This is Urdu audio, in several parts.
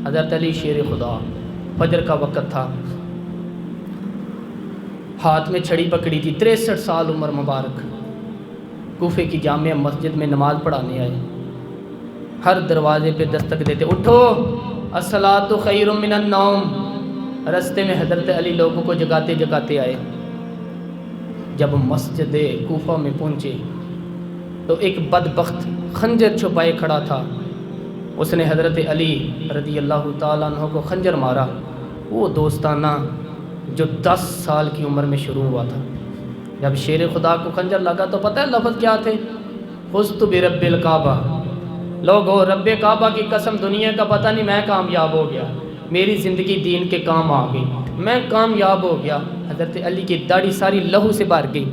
حضرت علی شیر خدا، فجر کا وقت تھا، ہاتھ میں چھڑی پکڑی تھی، 63 سال عمر مبارک، کوفے کی جامع مسجد میں نماز پڑھانے آئے۔ ہر دروازے پہ دستک دیتے، اٹھو الصلاۃ خیر من النوم۔ رستے میں حضرت علی لوگوں کو جگاتے جگاتے آئے۔ جب مسجد کوفہ میں پہنچے تو ایک بدبخت خنجر چھپائے کھڑا تھا، اس نے حضرت علی رضی اللہ تعالیٰ عنہ کو خنجر مارا۔ وہ دوستانہ جو 10 سال کی عمر میں شروع ہوا تھا۔ جب شیر خدا کو خنجر لگا تو پتہ ہے لفظ کیا تھے؟ فزت برب الکعبہ، لوگو رب کعبہ کی قسم، دنیا کا پتہ نہیں، میں کامیاب ہو گیا، میری زندگی دین کے کام آ گئی، میں کامیاب ہو گیا۔ حضرت علی کی داڑھی ساری لہو سے بھر گئی۔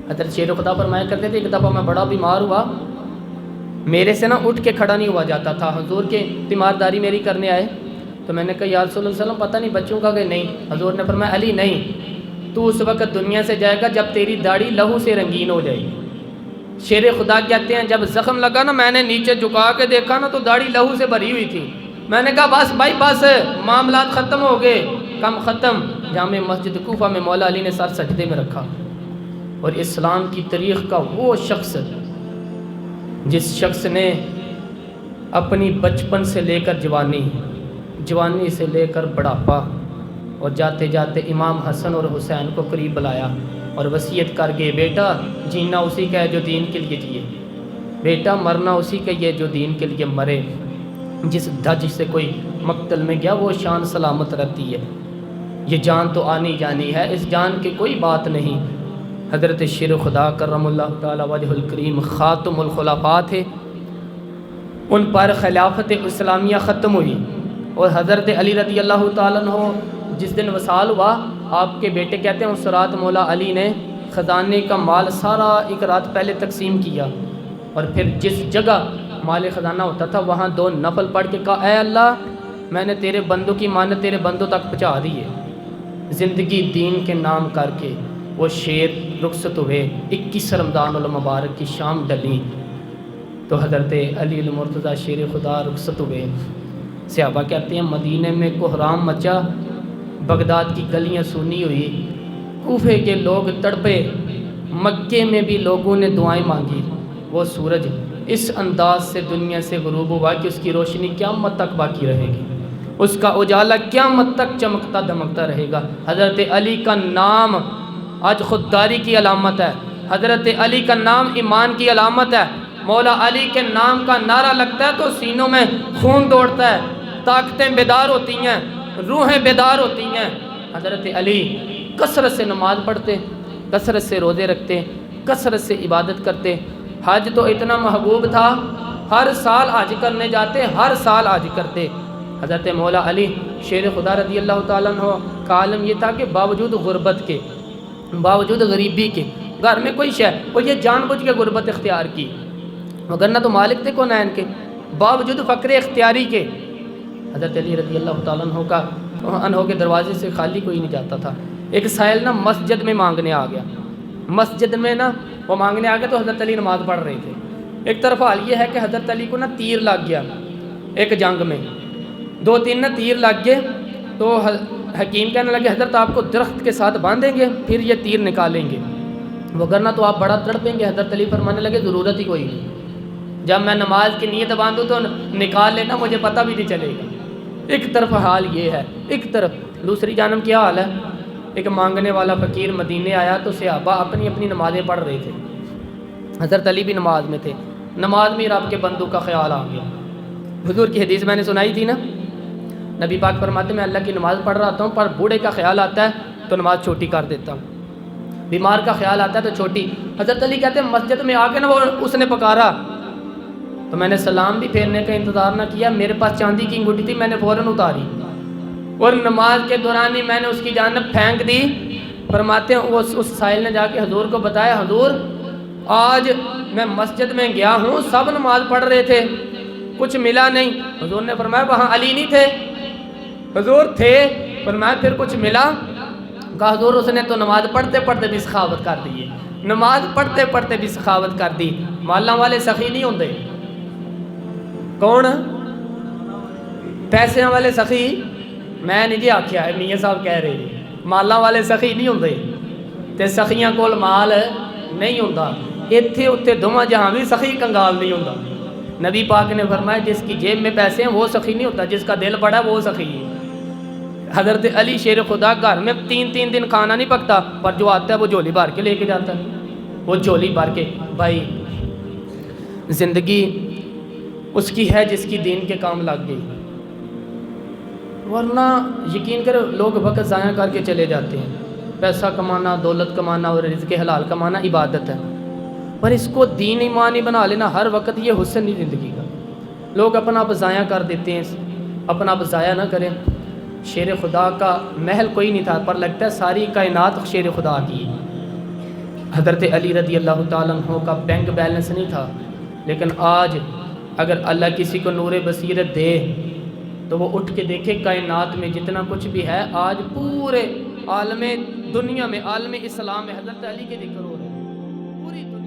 حضرت شیر خدا فرمایا کرتے تھے، ایک دفعہ میں بڑا بیمار ہوا، میرے سے اٹھ کے کھڑا نہیں ہوا جاتا تھا، حضور کے تیمارداری میری کرنے آئے تو میں نے کہا یا رسول اللہ صلی اللہ علیہ وسلم پتہ نہیں بچوں کا کہ نہیں؟ حضور نے فرمایا علی نہیں، تو اس وقت دنیا سے جائے گا جب تیری داڑھی لہو سے رنگین ہو جائے گی۔ شیر خدا کہتے ہیں جب زخم لگا نا، میں نے نیچے جھکا کے دیکھا نا تو داڑھی لہو سے بھری ہوئی تھی۔ میں نے کہا بس بھائی بس، معاملات ختم ہو گئے، کم ختم۔ جامع مسجد کوفہ میں مولا علی نے سر سجدے میں رکھا، اور اسلام کی تاریخ کا وہ شخص جس شخص نے اپنی بچپن سے لے کر جوانی سے لے کر بڑھاپا، اور جاتے جاتے امام حسن اور حسین کو قریب بلایا اور وصیت کر گئے، بیٹا جینا اسی کا ہے جو دین کے لیے جیے، بیٹا مرنا اسی کا یہ جو دین کے لیے مرے۔ جس دھج سے کوئی مقتل میں گیا وہ شان سلامت رہتی ہے، یہ جان تو آنی جانی ہے، اس جان کی کوئی بات نہیں۔ حضرت شیر خدا کرم اللہ تعالی وجہ الکریم خاتم الخلفاء تھے، ان پر خلافت اسلامیہ ختم ہوئی، اور حضرت علی رضی اللہ تعالیٰ عنہ جس دن وصال ہوا، آپ کے بیٹے کہتے ہیں اس رات مولا علی نے خزانے کا مال سارا ایک رات پہلے تقسیم کیا، اور پھر جس جگہ مال خزانہ ہوتا تھا وہاں 2 نفل پڑھ کے کہا اے اللہ میں نے تیرے بندوں کی مانت تیرے بندوں تک پہنچا دی ہے۔ زندگی دین کے نام کر کے وہ شیر رخصت ہوئے۔ 21 رمضان المبارک کی شام ڈلی تو حضرت علی المرتضیٰ شیر خدا رخصت ہوئے۔ صحابہ کہتے ہیں مدینے میں کوہرام مچا، بغداد کی گلیاں سونی ہوئی، کوفے کے لوگ تڑپے، مکے میں بھی لوگوں نے دعائیں مانگی۔ وہ سورج اس انداز سے دنیا سے غروب ہوا کہ اس کی روشنی قیامت تک باقی رہے گی، اس کا اجالا قیامت تک چمکتا دمکتا رہے گا۔ حضرت علی کا نام آج خودداری کی علامت ہے، حضرت علی کا نام ایمان کی علامت ہے۔ مولا علی کے نام کا نعرہ لگتا ہے تو سینوں میں خون دوڑتا ہے، طاقتیں بیدار ہوتی ہیں، روحیں بیدار ہوتی ہیں۔ حضرت علی کثرت سے نماز پڑھتے، کثرت سے روزے رکھتے، کثرت سے عبادت کرتے۔ حج تو اتنا محبوب تھا، ہر سال حج کرنے جاتے، ہر سال حج کرتے۔ حضرت مولا علی شیر خدا رضی اللہ تعالیٰ عنہ کا عالم یہ تھا کہ باوجود غربت کے، باوجود غریبی کے، گھر میں کوئی شے، اور یہ جان بوجھ کے غربت اختیار کی، وگرنہ تو مالک تھے کونین کے، باوجود فقر اختیاری کے۔ حضرت علی رضی اللہ تعالیٰ عنہ کے دروازے سے خالی کوئی نہیں جاتا تھا۔ ایک سائل نا مسجد میں مانگنے آ گیا، مسجد میں نا وہ مانگنے آ گیا تو حضرت علی نماز پڑھ رہے تھے۔ ایک طرف حال یہ ہے کہ حضرت علی کو نا تیر لگ گیا، ایک جنگ میں 2-3 نا تیر لگ گئے، تو حکیم کہنے لگے حضرت آپ کو درخت کے ساتھ باندھیں گے پھر یہ تیر نکالیں گے، وگرنہ تو آپ بڑا تڑپیں گے۔ حضرت علی فرمانے لگے ضرورت ہی کوئی نہیں، جب میں نماز کی نیت باندھوں تو نکال لینا، مجھے پتہ بھی نہیں چلے گا۔ ایک طرف حال یہ ہے، ایک طرف دوسری جانب کیا حال ہے؟ ایک مانگنے والا فقیر مدینے آیا تو صحابہ اپنی اپنی نمازیں پڑھ رہے تھے، حضرت علی بھی نماز میں تھے، نماز میں رب کے بندوں کا خیال آ گیا۔ حضور کی حدیث میں نے سنائی تھی نا، نبی پاک فرماتے میں اللہ کی نماز پڑھ رہا ہوں پر بوڑھے کا خیال آتا ہے تو نماز چھوٹی کر دیتا ہوں، بیمار کا خیال آتا ہے تو چھوٹی۔ حضرت علی کہتے ہیں مسجد میں آ کے نا وہ اس نے پکارا تو میں نے سلام بھی پھیرنے کا انتظار نہ کیا، میرے پاس چاندی کی انگوٹھی تھی، میں نے فوراً اتاری اور نماز کے دوران ہی میں نے اس کی جانب پھینک دی۔ فرماتے ہیں اس سائل نے جا کے حضور کو بتایا، حضور آج میں مسجد میں گیا ہوں، سب نماز پڑھ رہے تھے، کچھ ملا نہیں۔ حضور نے فرمایا وہاں علی نہیں تھے؟ حضور تھے۔ فرمایا پھر کچھ ملا؟ کہا حضور اس نے تو نماز پڑھتے پڑھتے بھی سخاوت کر دی ہے، نماز پڑھتے پڑھتے بھی سخاوت کر دی۔ مالاں والے سخی نہیں ہوندے، کون؟ پیسوں والے سخی میں نہیں جی آخیا ہے، میاں صاحب کہہ رہے جی مالاں والے سخی نہیں ہوندے تے سخیاں کول مال نہیں ہوندا، ایتھے اتھے دونوں جہاں بھی سخی کنگال نہیں ہوندا۔ نبی پاک نے فرمایا جس کی جیب میں پیسے ہیں وہ سخی نہیں ہوتا، جس کا دل بڑا ہے وہ سخی ہے۔ حضرت علی شیر خدا گھر میں 3 دن کھانا نہیں پکتا، پر جو آتا ہے وہ جھولی بھر کے لے کے جاتا ہے، وہ جھولی بھر کے۔ بھائی زندگی اس کی ہے جس کی دین کے کام لگ گئی، ورنہ یقین کرو لوگ وقت ضائع کر کے چلے جاتے ہیں۔ پیسہ کمانا، دولت کمانا اور رزق حلال کمانا عبادت ہے، پر اس کو دین ایمانی بنا لینا ہر وقت یہ حسن نہیں زندگی کا۔ لوگ اپنا آپ ضائع کر دیتے ہیں، اپنا آپ ضائع نہ کریں۔ شیر خدا کا محل کوئی نہیں تھا، پر لگتا ہے ساری کائنات شیر خدا کی۔ حضرت علی رضی اللہ تعالیٰ عنہ کا بینک بیلنس نہیں تھا، لیکن آج اگر اللہ کسی کو نور بصیرت دے تو وہ اٹھ کے دیکھے کائنات میں جتنا کچھ بھی ہے، آج پورے عالم دنیا میں، عالم اسلام میں حضرت علی کے ذکر ہو رہے ہیں، پوری دنیا